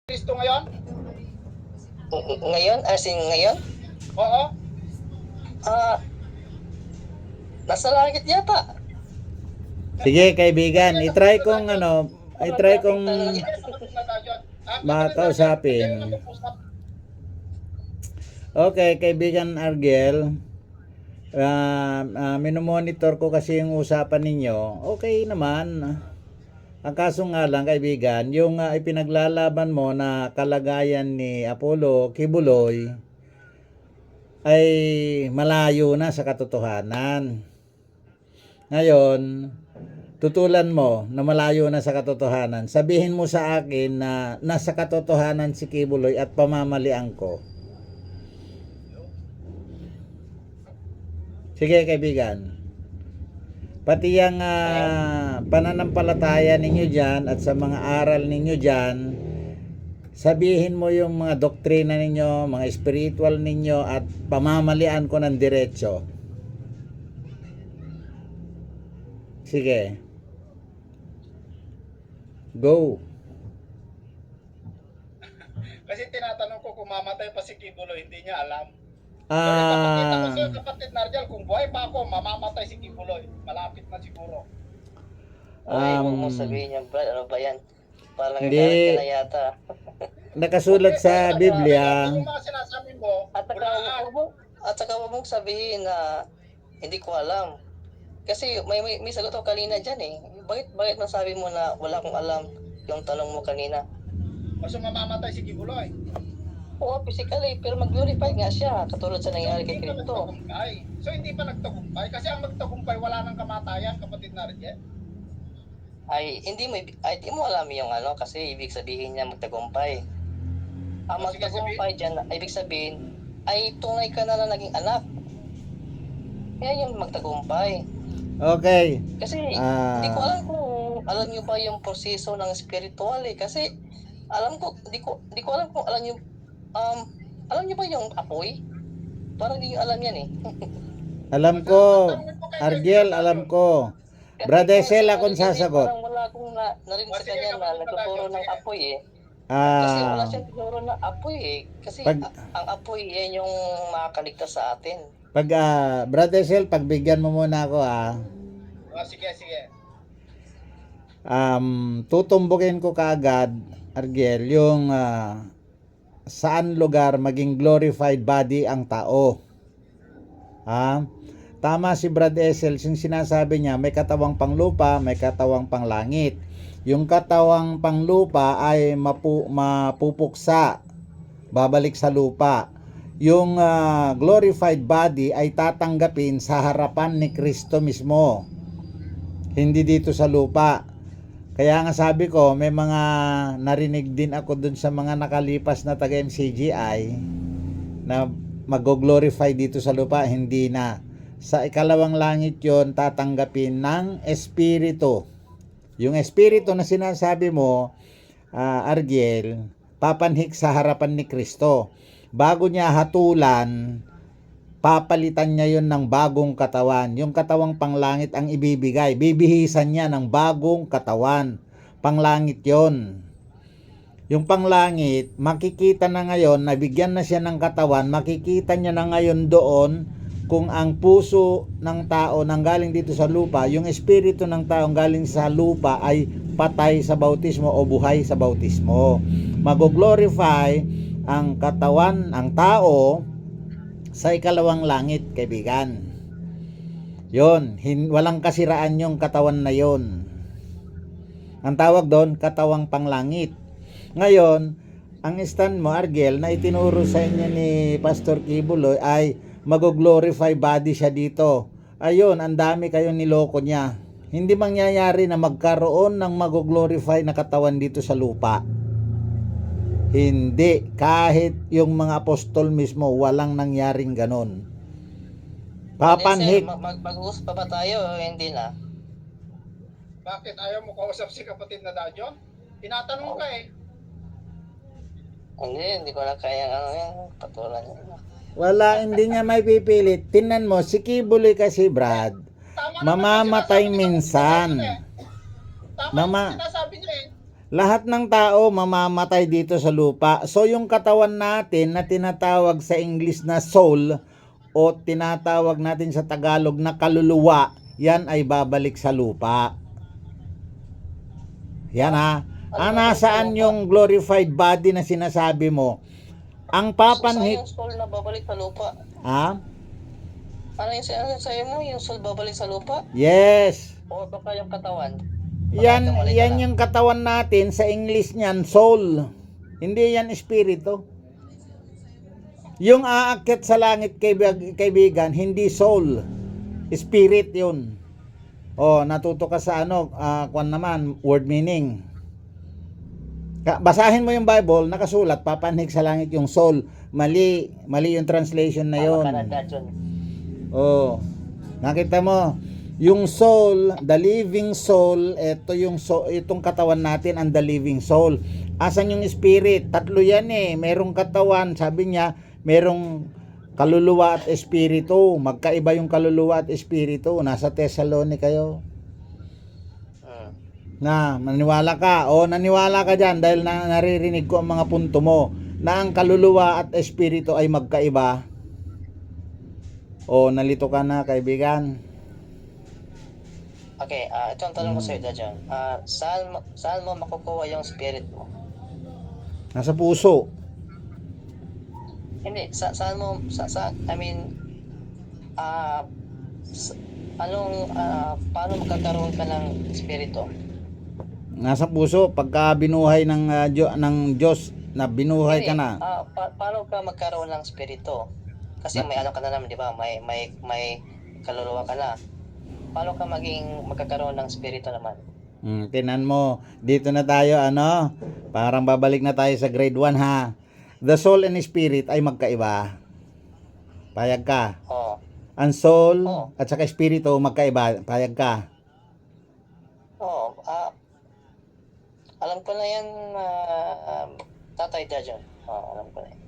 Kristo ngayon? Ngayon? As in ngayon? Oo. Nasa langit yata. Sige kaibigan, i-try kong makausapin. Okay, kaibigan Argel, minomonitor ko kasi yung usapan ninyo. Okay naman. Ang kaso nga lang kaibigan, yung ipinaglalaban mo na kalagayan ni Apollo Kibuloy ay malayo na sa katotohanan. Ngayon, tutulan mo na malayo na sa katotohanan. Sabihin mo sa akin na nasa katotohanan si Kibuloy at pamamalian ko. Sige kaibigan. Pati yung pananampalataya ninyo dyan at sa mga aral ninyo dyan, sabihin mo yung mga doktrina ninyo, mga spiritual ninyo at pamamalian ko ng diretso. Sige. Go. Kasi tinatanong ko kung mamatay pa si Kibuloy, hindi niya alam. Kapatid Narjal, kung buhay pa ako, mamamatay si Kibuloy. Malapit na siguro. Huwag mo sabihin yan, Brad. Ano ba yan? Parang Hindi. nagalit ka na yata. Nakasulat sa Biblia. Yung mga sinasabi mo, At saka huwag mong sabihin na hindi ko alam. Kasi may sagot ako kanina dyan eh. Bakit masabi mo na wala akong alam yung tanong mo kanina? Basta mamamatay si Kibuloy. Oo, physically, pero mag-glorify nga siya, katulad sa nangyari kay Kristo. So hindi pa nagtagumpay? Kasi ang magtagumpay, wala nang kamatayan, kapatid Narjal. Hindi mo alam yung ano, kasi ibig sabihin niya magtagumpay. Ang magtagumpay dyan, ibig sabihin, ay tunay ka na naging anak. Kaya yung magtagumpay. Okay. Kasi hindi ko alam kung alam niyo ba yung proseso ng spiritual eh. Kasi hindi ko alam kung alam niyo ba yung apoy? Parang hindi niyo alam yan eh. Alam ko, Argel, alam ko. Brother Sel, akong sasagot. Parang wala akong narinig sa kanya na nagtuturo ng apoy eh. Kasi wala siyang tinuro ng apoy eh. Kasi ang apoy yan yung makakaligtas sa atin. Brother Sel, pagbigyan mo muna ako Sige. Tutumbukin ko kaagad, Argel, yung saan lugar maging glorified body ang tao. Tama si Brad Esel, yung sinasabi niya may katawang panglupa, may katawang panglangit. Yung katawang panglupa ay mapupuksa, babalik sa lupa. Yung glorified body ay tatanggapin sa harapan ni Kristo mismo, hindi dito sa lupa. Kaya nga sabi ko, may mga narinig din ako dun sa mga nakalipas na taga MCGI na mag-glorify dito sa lupa, hindi na. Sa ikalawang langit yon tatanggapin ng espiritu. Yung espiritu na sinasabi mo, Argel, papanhik sa harapan ni Kristo. Bago niya hatulan, papalitan niya yon ng bagong katawan. Yung katawang panglangit ang ibibigay. Bibihisan niya ng bagong katawan. Panglangit yon. Yung panglangit, makikita na ngayon, nabigyan na siya ng katawan, makikita niya na ngayon doon kung ang puso ng tao nanggaling dito sa lupa, yung espiritu ng tao galing sa lupa ay patay sa bautismo o buhay sa bautismo. Mag-glorify ang katawan, ang tao sa ikalawang langit, kaibigan. Yon, walang kasiraan yung katawan na yon. Ang tawag doon, katawang panglangit. Ngayon, ang stand mo, Argel, na itinuro sa inyo ni Pastor Kibuloy ay mag-glorify body siya dito. Ayun, ang dami kayong niloko niya. Hindi mangyayari na magkaroon ng mag-glorify na katawan dito sa lupa. Hindi. Kahit yung mga apostol mismo, walang nangyaring ganon. Papanhik. Mag-uusap pa ba tayo? Hindi na. Bakit ayaw mo kausap si kapatid na Dadyo? Tinatanong ka eh. Hindi ko na kaya patulan niya. Wala, hindi niya may pipilit. Tingnan mo, si Kibuloy kasi, Brad, mamamatay minsan. Tama yung sinasabi niya eh. Lahat ng tao mamamatay dito sa lupa. So yung katawan natin na tinatawag sa English na soul o tinatawag natin sa Tagalog na kaluluwa, yan ay babalik sa lupa. Yan ha. Nasaan yung glorified body na sinasabi mo? Ang So, papanhit... yung soul na babalik sa lupa. Ha? Ano yung sa'yo mo? Yung soul babalik sa lupa? Yes. O baka yung katawan? Yan yung katawan natin sa English niyan, soul. Hindi yan espiritu. Yung aakyat sa langit, kaibigan, hindi soul. Spirit yun. Natuto ka sa kwan naman, word meaning. Basahin mo yung Bible, nakasulat, papanhig sa langit yung soul. Mali yung translation na yun. Nakita mo, yung soul, the living soul, itong katawan natin ang the living soul. Asan yung spirit? Tatlo yan merong katawan, sabi niya, merong kaluluwa at espiritu. Magkaiba yung kaluluwa at espiritu. Nasa Thessalonica kayo. Naniwala ka. Naniwala ka dyan dahil naririnig ko ang mga punto mo na ang kaluluwa at espiritu ay magkaiba. Nalito ka na, kaibigan. Okay, ito ang tanong ko sa iyo, John. Saan mo makukuha yung spirit mo? Nasa puso. Hindi, saan mo, I mean, paano magkakaroon ka ng espiritu? Nasa puso, pagka binuhay ng Diyos, na binuhay ka na. Paano ka magkaroon ng espiritu? Kasi may ka na naman, di ba? May kaluluwa ka na. Paano ka magkakaroon ng espiritu naman? Tinan mo, dito na tayo, parang babalik na tayo sa grade 1 ha. The soul and spirit ay magkaiba. Payag ka. Ang soul at saka espiritu magkaiba. Payag ka. Alam ko na yan, Tatay Dajon. Alam ko na yan.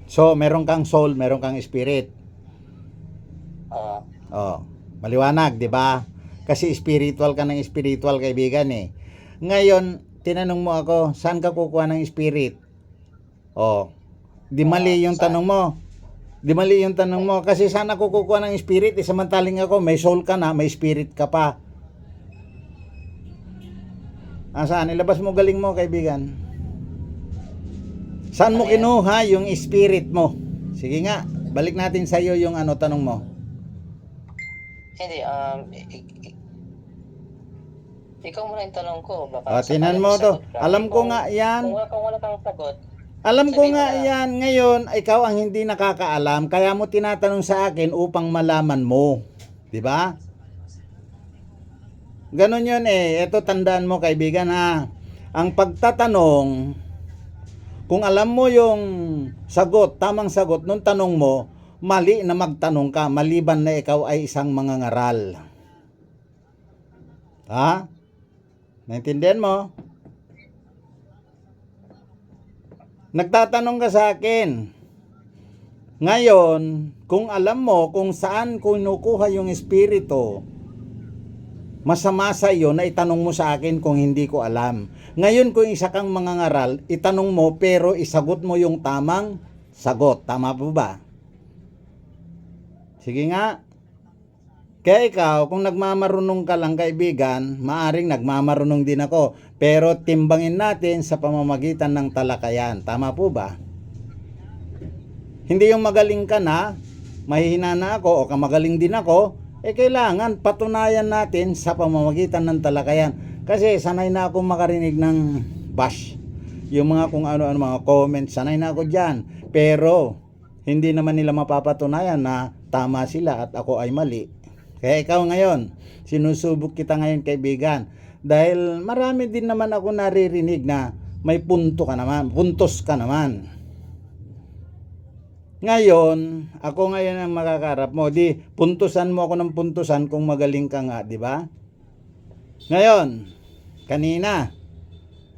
So, meron kang soul, meron kang spirit. Maliwanag, di ba? Kasi spiritual ka ng spiritual, kaibigan Ngayon, tinanong mo ako, saan ka kukuha ng spirit? Di mali yung tanong mo. Di mali yung tanong mo. Kasi saan ako kukuha ng spirit? Samantaling ako, may soul ka na, may spirit ka pa. Saan? Ilabas mo galing mo, kaibigan. Saan mo kinuha yung spirit mo? Sige nga, balik natin sa iyo yung tanong mo. Hindi, ikaw muna yung tanong ko. Tinan mo to. Alam ko nga yan. Kung wala kang sagot, Alam ko nga yan. Ngayon, ikaw ang hindi nakakaalam. Kaya mo tinatanong sa akin upang malaman mo. Di ba? Ganon yun Ito, tandaan mo, kaibigan ha. Ang pagtatanong, kung alam mo yung sagot, tamang sagot nung tanong mo, mali na magtanong ka, maliban na ikaw ay isang mangangaral. Ha? Naintindihan mo? Nagtatanong ka sa akin. Ngayon, kung alam mo kung saan kinukuha yung espiritu, masama sa iyo na itanong mo sa akin kung hindi ko alam. Ngayon, kung isa kang mangangaral, itanong mo pero isagot mo yung tamang sagot. Tama po ba? Sige nga. Kaya ikaw, kung nagmamarunong ka lang, kaibigan, maaring nagmamarunong din ako. Pero timbangin natin sa pamamagitan ng talakayan. Tama po ba? Hindi yung magaling ka na, mahihina na ako o kamagaling din ako, kailangan patunayan natin sa pamamagitan ng talakayan. Kasi sanay na ako makarinig ng bash. Yung mga kung ano-ano mga comments, sanay na ako dyan. Pero hindi naman nila mapapatunayan na tama sila at ako ay mali. Kaya ikaw ngayon, sinusubok kita ngayon, kaibigan. Dahil marami din naman ako naririnig na may puntos ka naman. Ngayon, ako ngayon ang makakarap mo. Di, puntusan mo ako ng puntusan kung magaling ka nga, di ba? Ngayon, kanina,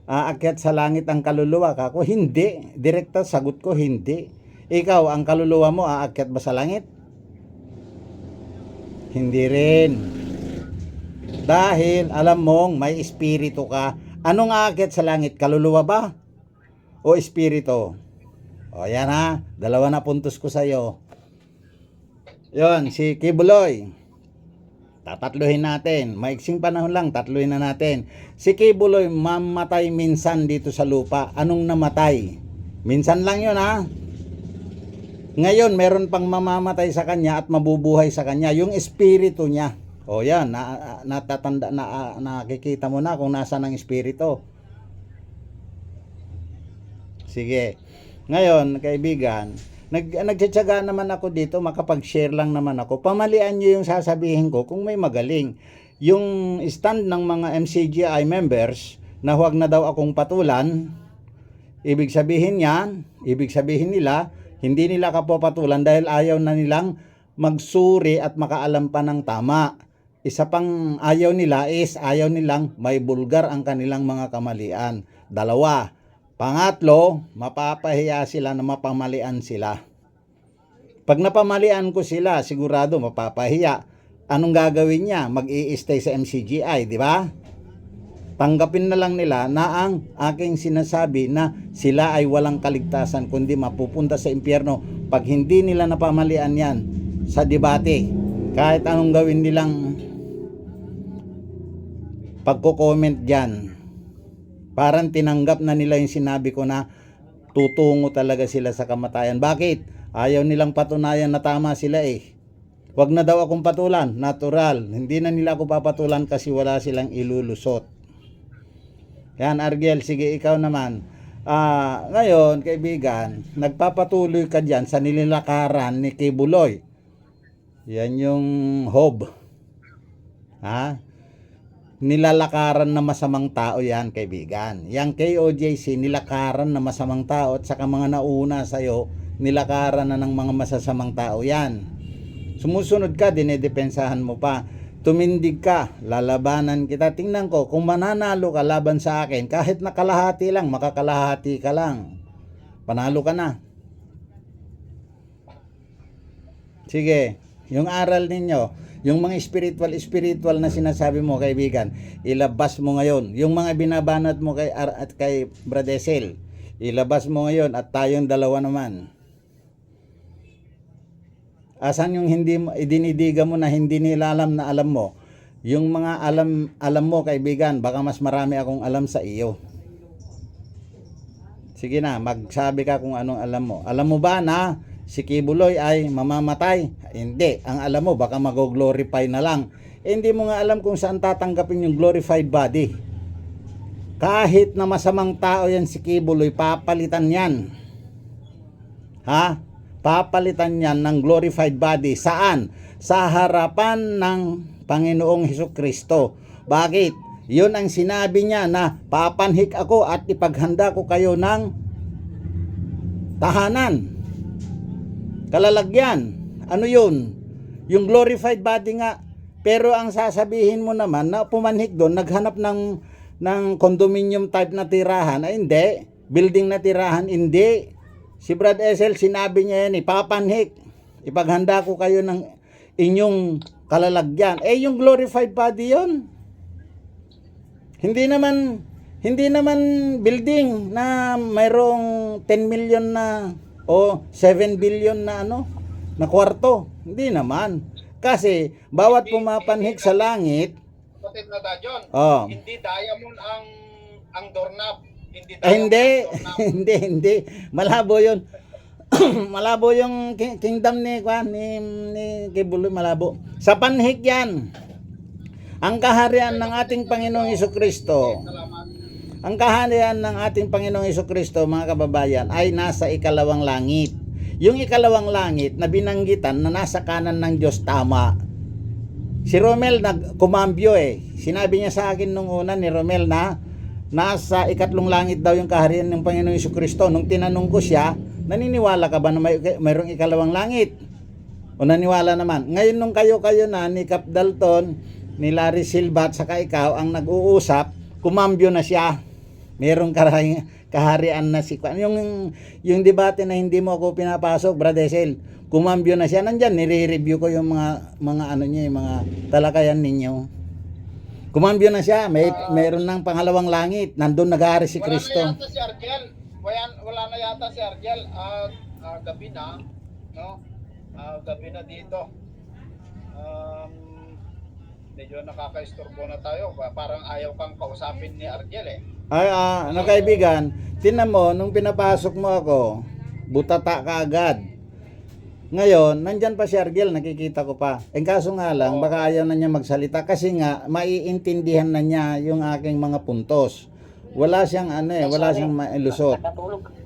aakyat sa langit ang kaluluwa ka. Ako, hindi. Direkta sagot ko, hindi. Ikaw, ang kaluluwa mo, aakyat ba sa langit? Hindi rin. Dahil alam mong may espiritu ka Anong aakyat sa langit? Kaluluwa ba? O espiritu? O yan ha, dalawa na puntos ko sa'yo. Yon, si Kibuloy. Tatatluhin natin. Maiksing panahon lang, tatluhin na natin. Si Kibuloy mamatay minsan dito sa lupa. Anong namatay? Minsan lang yun ha. Ngayon, meron pang mamamatay sa kanya at mabubuhay sa kanya. Yung espiritu niya. O yan, natatanda, nakikita mo na kung nasa ng espiritu. Sige. Ngayon, kaibigan, nagtsatsaga naman ako dito, makapag-share lang naman ako. Pamalian nyo yung sasabihin ko kung may magaling. Yung stand ng mga MCGI members na huwag na daw akong patulan, ibig sabihin nila, hindi nila kapapatulan dahil ayaw na nilang magsuri at makaalam pa ng tama. Isa pang ayaw nila is ayaw nilang may bulgar ang kanilang mga kamalian. Dalawa. Pangatlo, mapapahiya sila na mapamalian sila. Pag napamalian ko sila, sigurado mapapahiya. Anong gagawin niya? Mag-i-stay sa MCGI, di ba? Tanggapin na lang nila na ang aking sinasabi na sila ay walang kaligtasan kundi mapupunta sa impyerno pag hindi nila napamalian yan sa debate. Kahit anong gawin nilang pagko-comment dyan. Parang tinanggap na nila yung sinabi ko na tutungo talaga sila sa kamatayan. Bakit? Ayaw nilang patunayan na tama sila eh. Wag na daw akong patulan. Natural. Hindi na nila ako papatulan kasi wala silang ilulusot. Yan, Argel. Sige, ikaw naman. Ngayon, kaibigan, nagpapatuloy ka dyan sa nililakaran ni Kibuloy. Yan yung hob. Ha? Nilalakaran na masamang tao yan, kaibigan. Yang KOJC, nilakaran na masamang tao at saka mga nauna sa'yo, nilakaran na ng mga masasamang tao yan. Sumusunod ka, dinedepensahan mo pa. Tumindig ka, lalabanan kita. Tingnan ko, kung mananalo ka laban sa akin, kahit nakalahati lang, makakalahati ka lang. Panalo ka na. Sige, yung aral ninyo, yung mga spiritual na sinasabi mo, kaibigan, ilabas mo ngayon. Yung mga binabanat mo kay Bradesel, ilabas mo ngayon at tayong dalawa naman. Asan yung hindi idinidiga mo na hindi nila alam na alam mo? Yung mga alam mo, kaibigan, baka mas marami akong alam sa iyo. Sige na, magsabi ka kung anong alam mo. Alam mo ba na si Kibuloy ay mamamatay? Hindi. Ang alam mo, baka mag-glorify na lang. Hindi mo nga alam kung saan tatanggapin yung glorified body. Kahit na masamang tao yan si Kibuloy, papalitan yan. Ha? Papalitan yan ng glorified body. Saan? Sa harapan ng Panginoong Hesukristo. Bakit? Yun ang sinabi niya na papanhik ako at ipaghanda ko kayo ng tahanan. Kalalagyan. Ano yun? Yung glorified body nga. Pero ang sasabihin mo naman na pumanhik doon, naghanap ng condominium type na tirahan. Ay hindi. Building na tirahan. Hindi. Si Brad Esel, sinabi niya yan, ipapanhik. Ipaghanda ko kayo ng inyong kalalagyan. Yung glorified body yun. Hindi naman building na mayroong 10 million na o 7 billion na na kwarto. Hindi naman. Kasi bawat pumapanhik sa langit, Kapatid na Dajon, hindi diamond ang doorknob. Hindi, hindi. Malabo 'yun. Malabo yung kingdom ni Kibuloy, malabo. Sa panhik 'yan. Ang kaharian ng ating Panginoong Hesukristo. Ang kaharian ng ating Panginoong Hesukristo, mga kababayan, ay nasa ikalawang langit. Yung ikalawang langit na binanggitan na nasa kanan ng Diyos, tama. Si Romel nagkumambyo Sinabi niya sa akin nung una ni Romel na nasa ikatlong langit daw yung kaharian ng Panginoong Hesukristo. Nung tinanong ko siya, naniniwala ka ba na mayroong ikalawang langit? O naniwala naman. Ngayon nung kayo na ni Cap Dalton, ni Larry Silva at saka ikaw ang nag-uusap, kumambyo na siya. Merong kaharian na si yung debate na hindi mo ako pinapasok, Bradesel. Kumambyo na siya. Nandyan, nire-review ko yung mga niya, yung mga talakayan ninyo. Kumambyo na siya, meron ng pangalawang langit. Nandun nag-aari si Wala na Kristo. yata si Argel. Wala na yata si Argel. Gabi na, no? Gabi na dito. Medyo nakaka-istorbo na tayo. Parang ayaw kang kausapin ni Argel eh. Ay, ano kaibigan, tinan mo, nung pinapasok mo ako, butata ka agad. Ngayon, nandyan pa si Argel, nakikita ko pa. En kaso nga lang, baka ayaw na niya magsalita kasi nga, maiintindihan na niya yung aking mga puntos. Wala siyang wala siyang mailusot.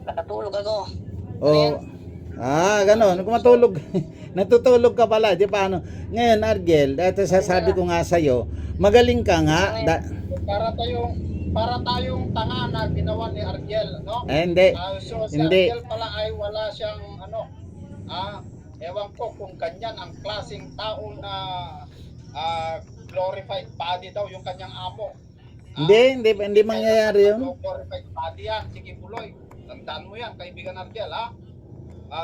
Nakatulog ako. Oh. Ganon. Kung matulog, natutulog ka pala, di pa ano. Ngayon, Argel, ito sasabi ko nga sa'yo, magaling ka nga. Para tayong tanga na ginawa ni Argel, no? Hindi. So si Hindi. Argel pala ay wala siyang ewan ko kung ganyan ang klaseng tao na glorified body daw yung kanyang amo. Hindi mangyayari yun. Glorified body yan, sige Buloy. Tandaan mo yan, kaibigan Argel, ha?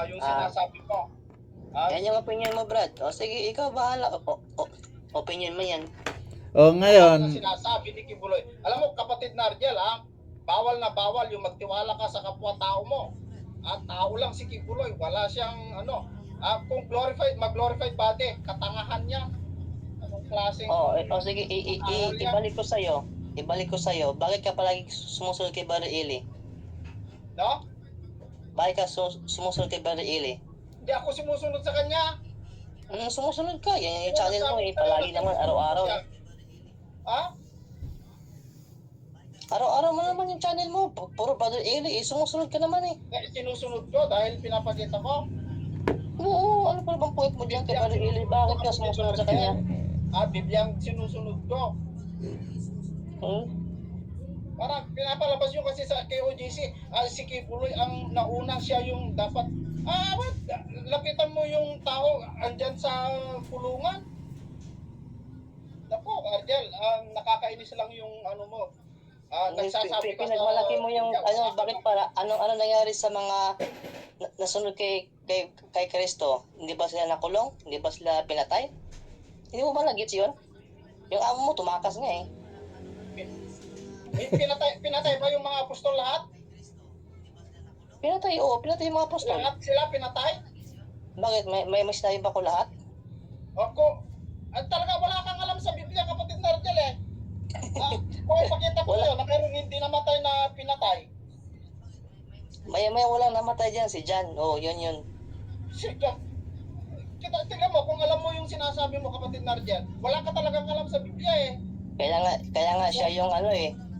Yung sinasabi mo. Yan yung opinion mo, Brad. O sige, ikaw bahala. Opinion mo yan. O Na ngayon, sinasabi ni Kibuloy. Alam mo, kapatid na Argel, ha? Bawal na bawal yung magtiwala ka sa kapwa-tao mo. At tao lang si Kibuloy. Wala siyang, kung mag-glorified body, katangahan niya. Anong klaseng... Sige, ibalik ko sa'yo. Bakit ka palagi sumusunod kay Brother Eli? No? Bakit ka sumusunod kay Brother Eli? Hindi ako sumusunod sa kanya. Sumusunod ka. Yan yung channel mo palagi naman, araw-araw. Ha? Araw-araw mo naman yung channel mo. Puro Brother Eli, sumusunod ka naman eh. Sinusunod ko dahil pinapakita ko. Oo, ano pa bang point mo diyan kay Brother Eli? Bakit ka sumusunod sa kanya? Bibliang sinusunod ko. Parang pinapalabas yun kasi sa KOJC. Si Kibuloy ang nauna, siya yung dapat. Lapitan mo yung tao andyan sa kulungan. Nako, Argel, nakakainis lang yung ano mo. Nagsasabi ka Pinagmalaki mo yung bakit para anong nangyari sa mga nasunod kay Kristo? Hindi ba sila nakulong? Hindi ba sila pinatay? Hindi mo ba nagits yun? Yung amo mo tumakas nga eh. Pinatay ba yung mga apostol lahat? Pinatay yung mga apostol. Lahat sila pinatay? Bakit? May sinabi ba ko lahat? Talaga wala kang alam sa Biblia, kapatid na Argel eh. Kung ipakita ko yun, na meron hindi namatay na pinatay. May walang namatay dyan, si John. Yun. Sige. Tingnan mo, kung alam mo yung sinasabi mo, kapatid na Argel, wala ka talagang alam sa Biblia eh. Kaya nga siya yung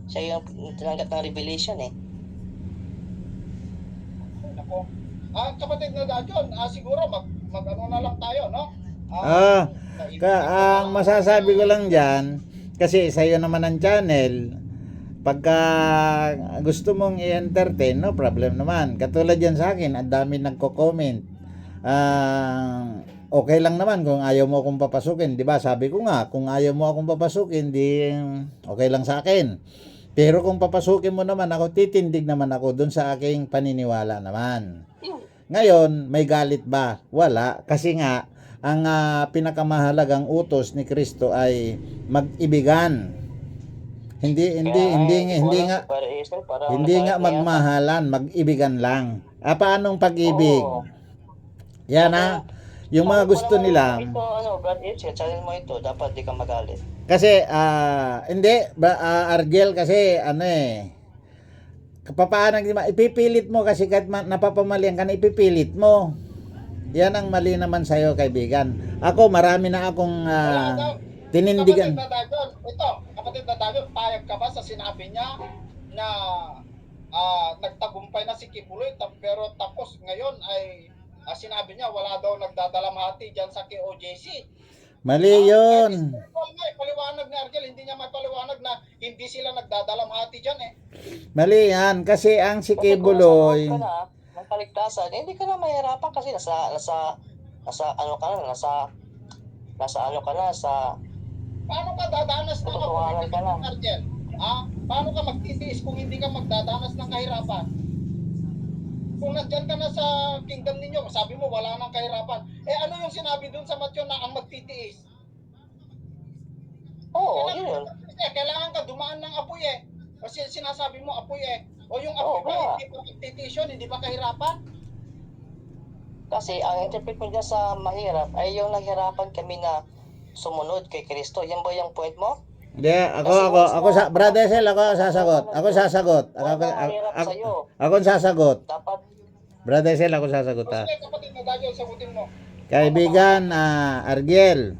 siya yung tinanggap ng revelation eh. Ako. Kapatid na Dajon, siguro mag na lang tayo, no? ang masasabi ko lang dyan, kasi sa'yo naman ang channel, pagka gusto mong i-entertain, no problem naman. Katulad yan sa akin, ang dami nagko-comment. Okay lang naman kung ayaw mo akong papasukin, di ba? Sabi ko nga, kung ayaw mo akong papasukin, di okay lang sa akin. Pero kung papasukin mo naman ako, titindig naman ako dun sa aking paniniwala naman. Ngayon, may galit ba? Wala, kasi nga ang pinakamahalagang utos ni Kristo ay mag-ibigan. Hindi nga magmahalan, mag-ibigan lang. Paanong pag-ibig? Yan yung mga gusto nila. Brad H, channel mo ito, dapat di ka magalit. Kasi Argel kasi paano ipipilit mo kasi kahit napapamalian ka na ipipilit mo. Yan ang mali naman sa'yo, kaibigan. Ako, marami na akong tinindigan. Kapatid na Dagon, payag ka ba sa sinabi niya na nagtagumpay na si Kibuloy, pero tapos ngayon ay sinabi niya wala daw nagdadalamhati dyan sa KOJC. Mali yun. Paliwanag ni Argel, hindi niya may paliwanag na hindi sila nagdadalamhati dyan eh. Mali yan, kasi ang si Kibuloy ng kaligtasan, hindi ka na mahirapan kasi nasa Paano ka dadanas ng kahirapan, Argel? Paano ka magtitiis kung hindi ka magdadanas ng kahirapan? Kung nandyan ka na sa kingdom ninyo, sabi mo wala nang kahirapan. Ano yung sinabi dun sa Matthew na ang magtitiis? yun. kailangan ka dumaan ng apoy eh. Kasi sinasabi mo apoy eh. O yung Oo, apoy ba, nga. hindi pa petition, hindi ba kahirapan? Kasi ang interpret mo dyan sa mahirap ay yung naghirapan kami na sumunod kay Kristo. Yan ba yung point mo? Hindi, ako sa Brother Sel, ako sasagot. Ako sasagot. Mahirap sa'yo. Ako sasagot. Dapat, Brother Sel, ako sasagot O ha. sige kapatid na Daniel, sagutin mo. Kaibigan, Argiel,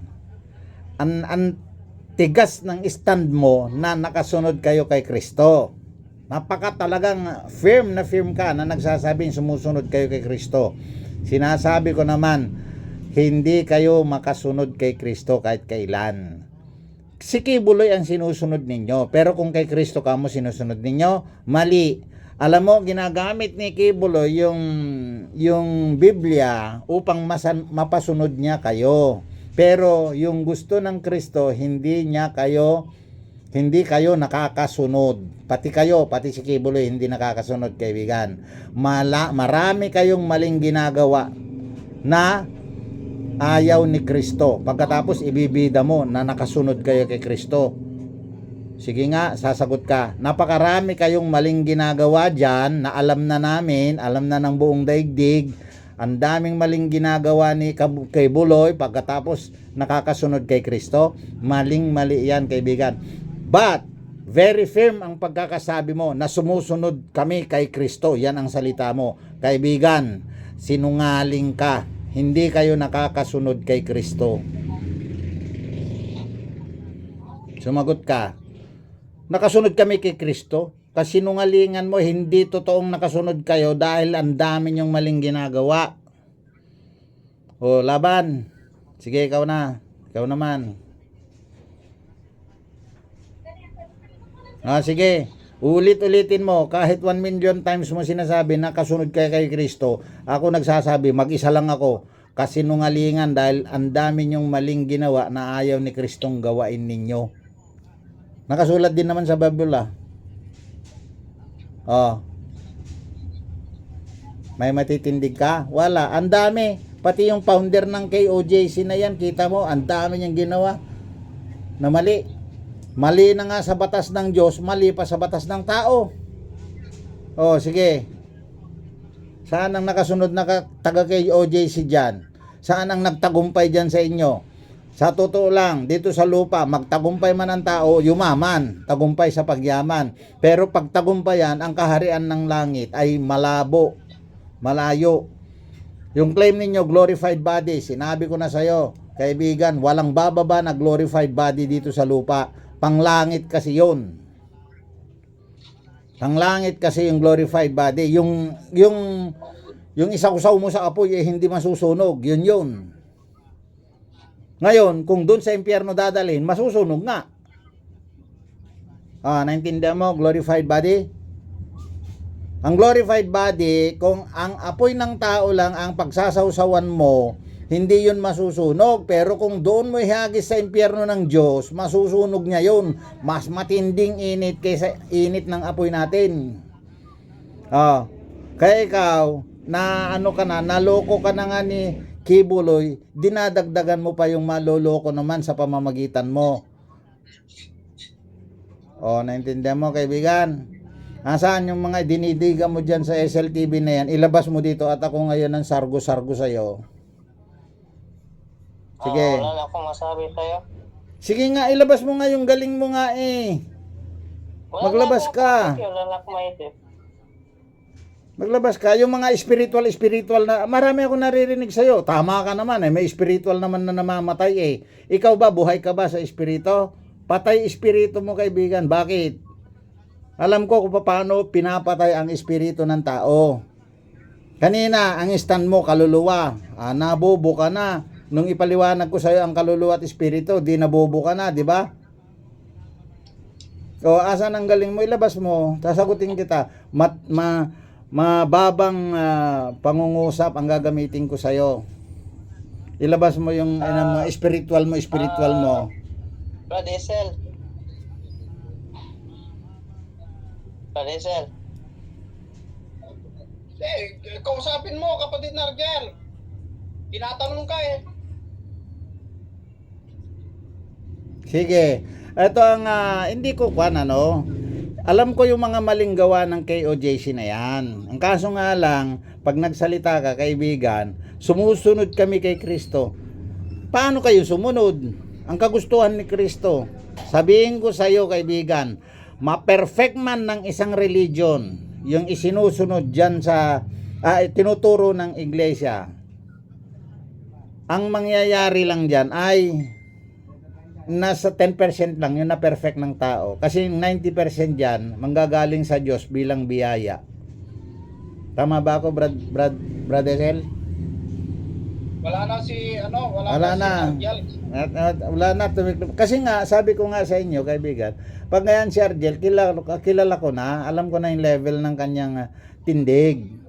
ang tigas ng stand mo na nakasunod kayo kay Kristo. Napaka talagang firm na firm ka na nagsasabing sumusunod kayo kay Kristo. Sinasabi ko naman, hindi kayo makasunod kay Kristo kahit kailan. Si Kibuloy ang sinusunod ninyo, pero kung kay Kristo kamo sinusunod ninyo, mali. Alam mo, ginagamit ni Kibuloy yung Biblia upang mapasunod niya kayo. Pero yung gusto ng Kristo, hindi kayo nakakasunod. Pati kayo, pati si Kibuloy hindi nakakasunod, kaibigan. Marami kayong maling ginagawa na ayaw ni Kristo. Pagkatapos ibibida mo na nakasunod kayo kay Kristo. Sige nga, sasagot ka. Napakarami kayong maling ginagawa dyan na alam na namin, alam na ng buong daigdig. Ang daming maling ginagawa ni kay Buloy pagkatapos nakakasunod kay Kristo. Maling-mali yan, kaibigan. But, very firm ang pagkakasabi mo na sumusunod kami kay Kristo. Yan ang salita mo. Kaibigan, sinungaling ka. Hindi kayo nakakasunod kay Kristo. Sumagot ka. Nakasunod kami kay Kristo. Kasinungalingan mo, hindi totoong nakasunod kayo dahil ang dami niyong maling ginagawa. O, laban. Sige, ikaw na. Ikaw naman. Sige. Ulit-ulitin mo. Kahit 1 million times mo sinasabi na kasunod kayo kay Kristo, ako nagsasabi, mag-isa lang ako. Kasinungalingan dahil ang dami niyong maling ginawa na ayaw ni Kristong gawain ninyo. Nakasulat din naman sa Bible May matitindig ka? Wala. Ang dami. Pati yung founder ng KOJC na yan, kita mo, ang dami niyang ginawa na mali. Mali na nga sa batas ng Diyos, mali pa sa batas ng tao. Sige. Saan ang nakasunod na taga KOJC dyan? Saan ang nagtagumpay dyan sa inyo? Sa totoo lang, dito sa lupa, magtagumpay man ang tao, yumaman, tagumpay sa pagyaman. Pero pag tagumpayan, ang kaharian ng langit ay malabo, malayo. Yung claim ninyo, glorified body, sinabi ko na sa'yo, kaibigan, walang bababa na glorified body dito sa lupa. Panglangit kasi yun. Panglangit kasi yung glorified body. Yung isaw-saw mo sa apoy, hindi masusunog. Yun. Ngayon, kung doon sa impyerno dadalhin, masusunog nga. Naintindihan mo, glorified body? Ang glorified body, kung ang apoy ng tao lang ang pagsasawsawan mo, hindi yun masusunog. Pero kung doon mo ihagis sa impyerno ng Diyos, masusunog niya yun. Mas matinding init kaysa init ng apoy natin. Kaya ikaw, naloko ka na nga ni Kibuloy, dinadagdagan mo pa yung maloloko naman sa pamamagitan mo. Naintindihan mo, kaibigan? Nasaan yung mga dinidiga mo dyan sa SLTV na yan? Ilabas mo dito at ako ngayon ng sargo-sargo sa'yo. Sige. wala na akong masabi sa'yo. Sige nga, ilabas mo nga yung galing mo nga Maglabas ka. Wala na akong maisip. Maglabas ka. Yung mga spiritual na, marami ako naririnig sa'yo. Tama ka naman may spiritual naman na namamatay Ikaw ba, buhay ka ba sa espiritu? Patay espiritu mo, kaibigan. Bakit? Alam ko kung paano pinapatay ang espiritu ng tao. Kanina, ang stand mo, kaluluwa. Nabobo ka na. Nung ipaliwanag ko sa'yo ang kaluluwa at espiritu, di nabobo ka na, di ba? Asan ang galing mo? Ilabas mo. Sasagutin kita. Mababang pangungusap ang gagamitin ko sa'yo. Ilabas mo yung spiritual mo. Brad Esel. Kausapin mo, kapatid na Argel. Tinatanong ka Sige. Ito ang hindi ko kwan ano. Alam ko yung mga maling gawa ng KOJC na yan. Ang kaso nga lang, pag nagsalita ka, kaibigan, sumusunod kami kay Kristo. Paano kayo sumunod? Ang kagustuhan ni Kristo. Sabihin ko sa iyo, kaibigan, ma-perfect man ng isang religion, yung isinusunod dyan sa tinuturo ng iglesia. Ang mangyayari lang dyan ay nasa 10% lang yun na perfect ng tao. Kasi 90% dyan, manggagaling sa Diyos bilang biyaya. Tama ba ako, Brad Esel? Wala na si Wala na. si Argel. Wala na. Kasi nga, sabi ko nga sa inyo, kaibigan, pag ngayon si Argel, kilala ko na, alam ko na yung level ng kanyang tindig.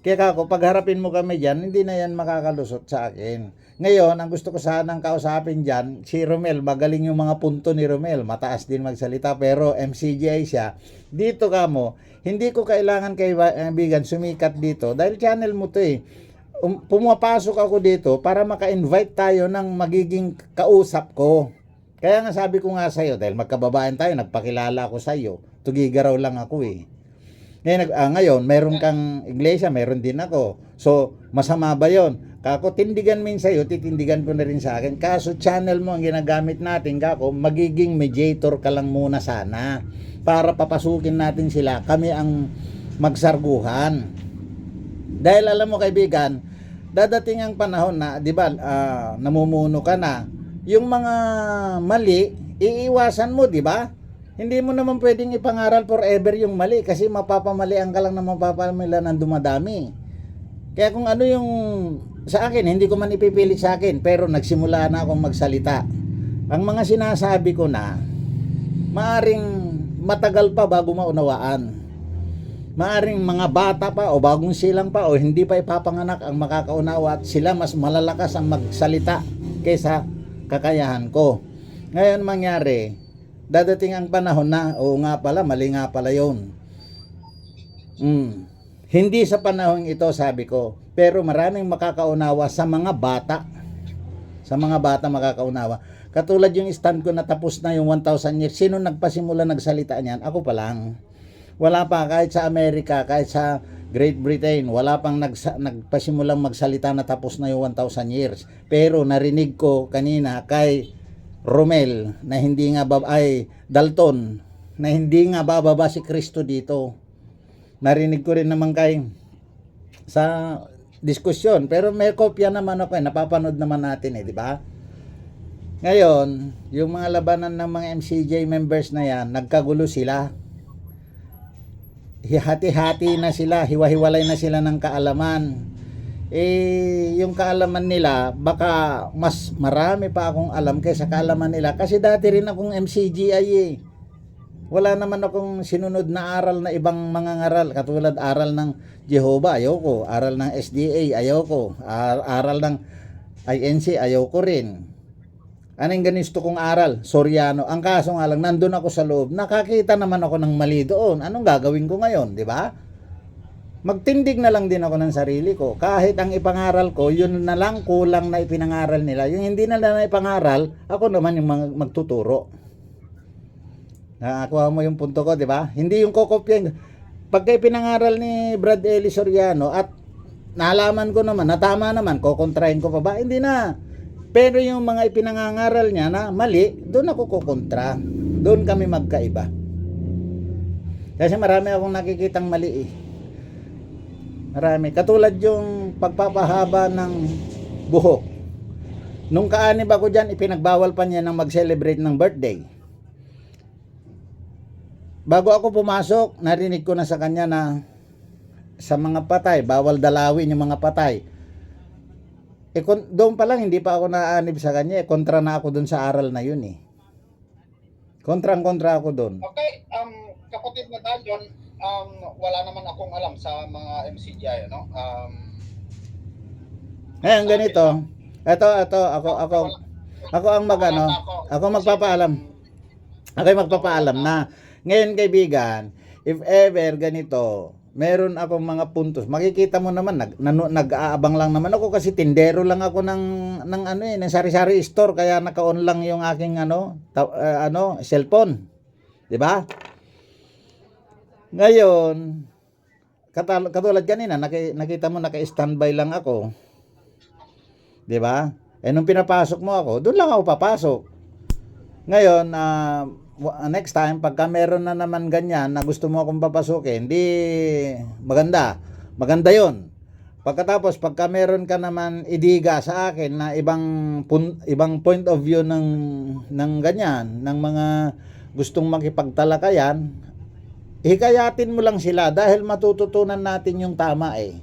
Kaya ako, pag harapin mo kami dyan, hindi na yan makakalusot sa akin. Ngayon, ang gusto ko sanang kausapin dyan, si Romel, magaling yung mga punto ni Romel, mataas din magsalita, pero MCGI siya. Dito ka mo, hindi ko kailangan kaibigan sumikat dito, dahil channel mo to eh. Pumapasok ako dito para maka-invite tayo ng magiging kausap ko. Kaya nga sabi ko nga sa'yo, dahil magkababayan tayo, nagpakilala ako sa'yo, tugigaraw lang ako eh. Ngayon, meron kang iglesia, meron din ako. So, masama ba yon? Kako, tindigan min sa'yo, titindigan ko na rin sa akin. Kaso, channel mo ang ginagamit natin, kako, magiging mediator ka lang muna sana. Para papasukin natin sila, kami ang magsarguhan. Dahil alam mo kaibigan, dadating ang panahon na, di ba, namumuno ka na, yung mga mali, iiwasan mo, di ba? Hindi mo naman pwedeng ipangaral forever yung mali kasi mapapamalian ka lang na mapapamalian ng dumadami. Kaya kung ano yung sa akin, hindi ko man ipipilit sa akin, pero nagsimula na akong magsalita. Ang mga sinasabi ko na, maaring matagal pa bago maunawaan. Maaring mga bata pa o bagong silang pa o hindi pa ipapanganak ang makakaunawa at sila mas malalakas ang magsalita kaysa kakayahan ko. Ngayon mangyari, dadating ang panahon na, oo nga pala, mali nga pala yun. Hindi sa panahon ito, sabi ko, pero maraming makakaunawa sa mga bata. Sa mga bata makakaunawa. Katulad yung stand ko na tapos na yung 1,000 years. Sino nagpasimula nagsalita niyan? Ako pa lang. Wala pa, kahit sa Amerika, kahit sa Great Britain, wala pang nagpasimulang magsalita na tapos na yung 1,000 years. Pero narinig ko kanina kay Romel na hindi nga Dalton na hindi nga bababa si Kristo dito. Narinig ko rin naman kay sa diskusyon, pero may kopya naman ako, napapanood naman natin di ba? Ngayon, yung mga labanan ng mga MCJ members na yan, nagkagulo sila. Hati-hati na sila, hiwa-hiwalay na sila ng kaalaman. Yung kaalaman nila, baka mas marami pa akong alam kaysa kaalaman nila. Kasi dati rin akong MCGI Wala naman akong sinunod na aral na ibang mga ngaral. Katulad aral ng Jehovah, ayoko. Aral ng SDA, ayoko. Aral ng INC, ayoko rin. Anong ganito kong aral? Soriano. Ang kaso nga lang, nandun ako sa loob. Nakakita naman ako ng mali doon. Anong gagawin ko ngayon, di ba? Magtindig na lang din ako ng sarili ko. Kahit ang ipangaral ko, yun na lang kulang na ipinangaral nila. Yung hindi na ipangaral, ako naman yung magtuturo. Nakakuha mo yung punto ko, di ba? Hindi yung kokopyan. Pagka ipinangaral ni Brad Eli Soriano at nalaman ko naman, natama naman, kukontrahin ko pa ba? Hindi na. Pero yung mga ipinangangaral niya na mali, doon ako kukontra. Doon kami magkaiba. Kasi marami akong nakikitang mali eh. Marami. Katulad yung pagpapahaba ng buhok. Nung kaanib ako dyan, ipinagbawal pa niya ng mag-celebrate ng birthday. Bago ako pumasok, narinig ko na sa kanya na sa mga patay, bawal dalawin yung mga patay. Doon pa lang, hindi pa ako naanib sa kanya. Kontra na ako doon sa aral na yun eh. Kontrang-kontra ako doon. Okay, kapatid na tayo, wala naman akong alam sa mga MCGI, ano? Ngayon ganito. Ito ako ang ako magpapaalam. Ako yung magpapaalam na ngayon kaibigan, if ever ganito, meron akong mga puntos. Makikita mo naman, nag-aabang lang naman ako kasi tindero lang ako ng ng sari-sari store, kaya naka-on lang yung aking cellphone. 'Di ba? Ngayon, katulad kanina, nakita mo naka-standby lang ako. 'Di ba? Nung pinapasok mo ako, doon lang ako papasok. Ngayon, next time, pagka meron na naman ganyan na gusto mo akong papasukin, di maganda. Maganda yon. Pagkatapos, pagka meron ka naman idiga sa akin na ibang point of view ng ganyan, ng mga gustong makipagtalakayan, hikayatin mo lang sila dahil matututunan natin yung tama eh.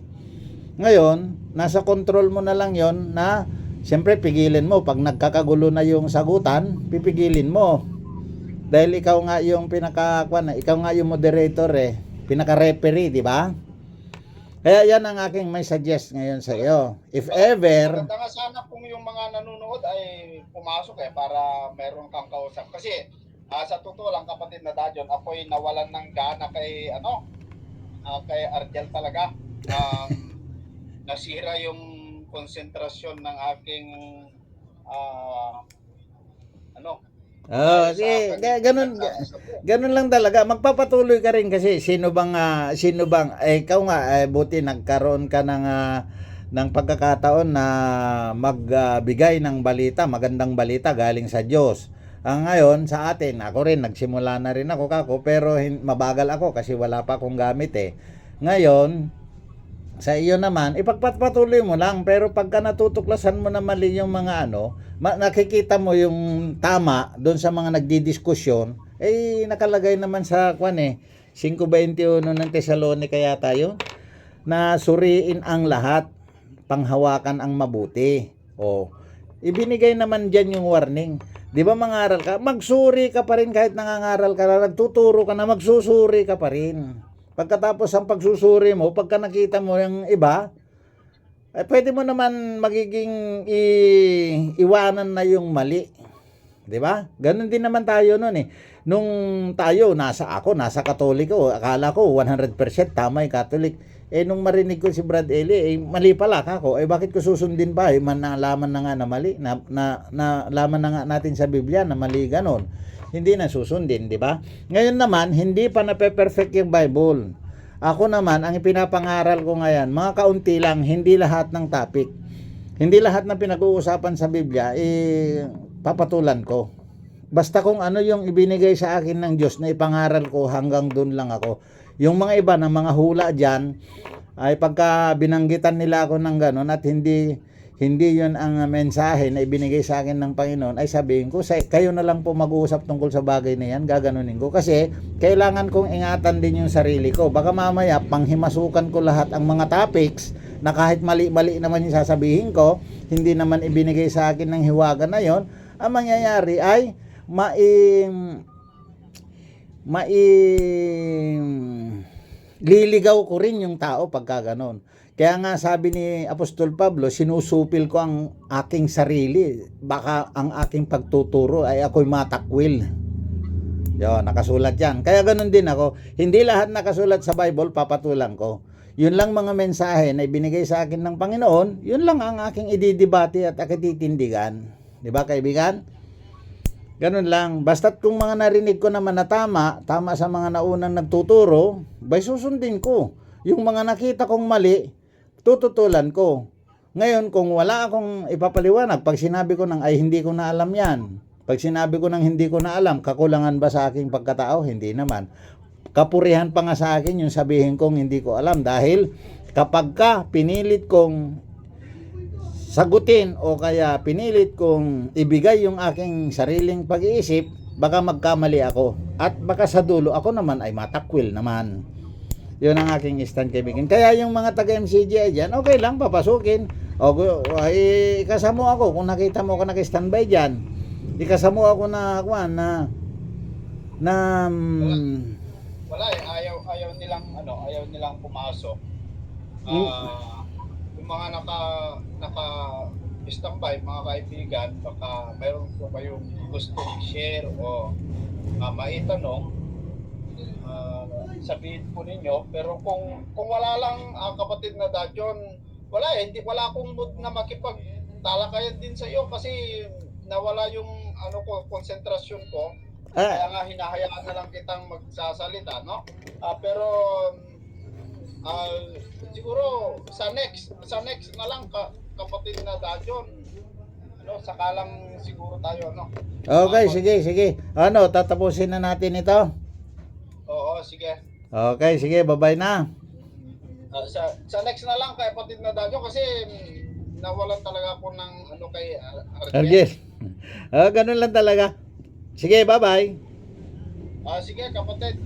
Ngayon, nasa control mo na lang yon na siyempre pigilin mo. Pag nagkakagulo na yung sagutan, pipigilin mo. Dahil ikaw nga yung ikaw nga yung moderator eh, pinaka-referee, di ba? Kaya yan ang aking may suggest ngayon sa iyo. If ever, Maganda nga sana kung yung mga nanonood ay pumasok para meron kang kausap. Kasi sa totoo lang, kapatid na Dajon, ako'y nawalan ng gana kay kay Argel talaga. Nasira yung konsentrasyon ng aking sige, ganun lang talaga. Magpapatuloy ka rin kasi sino bang ikaw nga buti nagkaroon ka ng pagkakataon na magbigay ng balita, magandang balita galing sa Diyos. Ngayon sa atin, ako rin nagsimula na rin ako pero mabagal ako kasi wala pa akong gamit eh. Ngayon, sa iyo naman, ipagpatuloy mo lang, pero pagka natutuklasan mo na mali yung mga nakikita mo yung tama doon sa mga nagdidiskusyon, nakalagay naman sa 5:21 ng Tesalonica yata yun, na suriin ang lahat, panghawakan ang mabuti. Ibinigay naman diyan yung warning. 'Di ba, mangaral ka, magsuri ka pa rin kahit nangangaral ka na, nagtuturo ka na, magsusuri ka pa rin. Pagkatapos ang pagsusuri mo, pagka nakita mo yung iba, pwede mo naman magiging iwanan na yung mali. 'Di ba? Ganun din naman tayo noon eh. Nung tayo nasa Katoliko, akala ko 100% tama yung Catholic. Nung marinig ko si Brad Eli, mali pala ako. Bakit ko susundin pa? Nalaman na nga na mali, nalaman na nga natin sa Biblia na mali ganon. Hindi na susundin, di ba? Ngayon naman, hindi pa na-perfect yung Bible. Ako naman, ang ipinapangaral ko ngayon, mga kaunti lang, hindi lahat ng topic. Hindi lahat na pinag-uusapan sa Biblia, papatulan ko. Basta kung ano yung ibinigay sa akin ng Diyos na ipangaral ko, hanggang doon lang ako. Yung mga iba na mga hula dyan, ay pagka binanggitan nila ako ng ganon at hindi yun ang mensahe na ibinigay sa akin ng Panginoon, ay sabihin ko, kayo na lang po mag-uusap tungkol sa bagay na yan, gaganunin ko. Kasi kailangan kong ingatan din yung sarili ko. Baka mamaya, panghimasukan ko lahat ang mga topics na kahit mali-mali naman yung sasabihin ko, hindi naman ibinigay sa akin ng hiwaga na yon. Ang mangyayari ay liligaw ko rin yung tao pagka ganon. Kaya nga sabi ni Apostol Pablo, sinusupil ko ang aking sarili. Baka ang aking pagtuturo ay ako'y matakwil. Yo, nakasulat yan. Kaya ganun din ako. Hindi lahat nakasulat sa Bible, papatulan ko. Yun lang mga mensahe na ibinigay sa akin ng Panginoon, yun lang ang aking ididibati at akititindigan. Di ba, kaibigan? Ganun lang. Basta't kung mga narinig ko naman na tama sa mga naunang nagtuturo, susundin ko. Yung mga nakita kong mali, tututulan ko. Ngayon, kung wala akong ipapaliwanag, pag sinabi ko ay hindi ko na alam yan. Pag sinabi ko hindi ko na alam, kakulangan ba sa aking pagkatao? Hindi naman. Kapurihan pa nga sa akin yung sabihin kong hindi ko alam. Dahil kapag pinilit kong sagutin o kaya pinilit kong ibigay yung aking sariling pag-iisip, baka magkamali ako. At baka sa dulo ako naman ay matakwil naman. Yun ang aking stand, kaibigan. Kaya yung mga taga-MCGI dyan, okay lang, papasukin. Ikasamo ako kung nakita mo ako naka-standby dyan. Ikasamo ako na wala ayaw nilang pumasok. Yung mga naka standby, mga kaibigan, baka mayroon po kayong gusto i-share o maitanong, sabihin po ninyo. Pero kung wala lang kapatid na Dajon, wala wala akong mood na makipagtalakayan din sa iyo kasi nawala yung konsentrasyon ko. Kaya nga hinahayaan na lang kitang magsasalita, no? Pero siguro sa next na lang kapatid na Dajon, sakalang siguro tayo, no? Okay, sige. Tatapusin na natin ito. Oo, sige. Okay, sige, bye-bye na. Sa next na lang kay kapatid na Dajon kasi nawalan talaga ako ng kay Argel. Ganun lang talaga. Sige, bye-bye. Sige kapatid.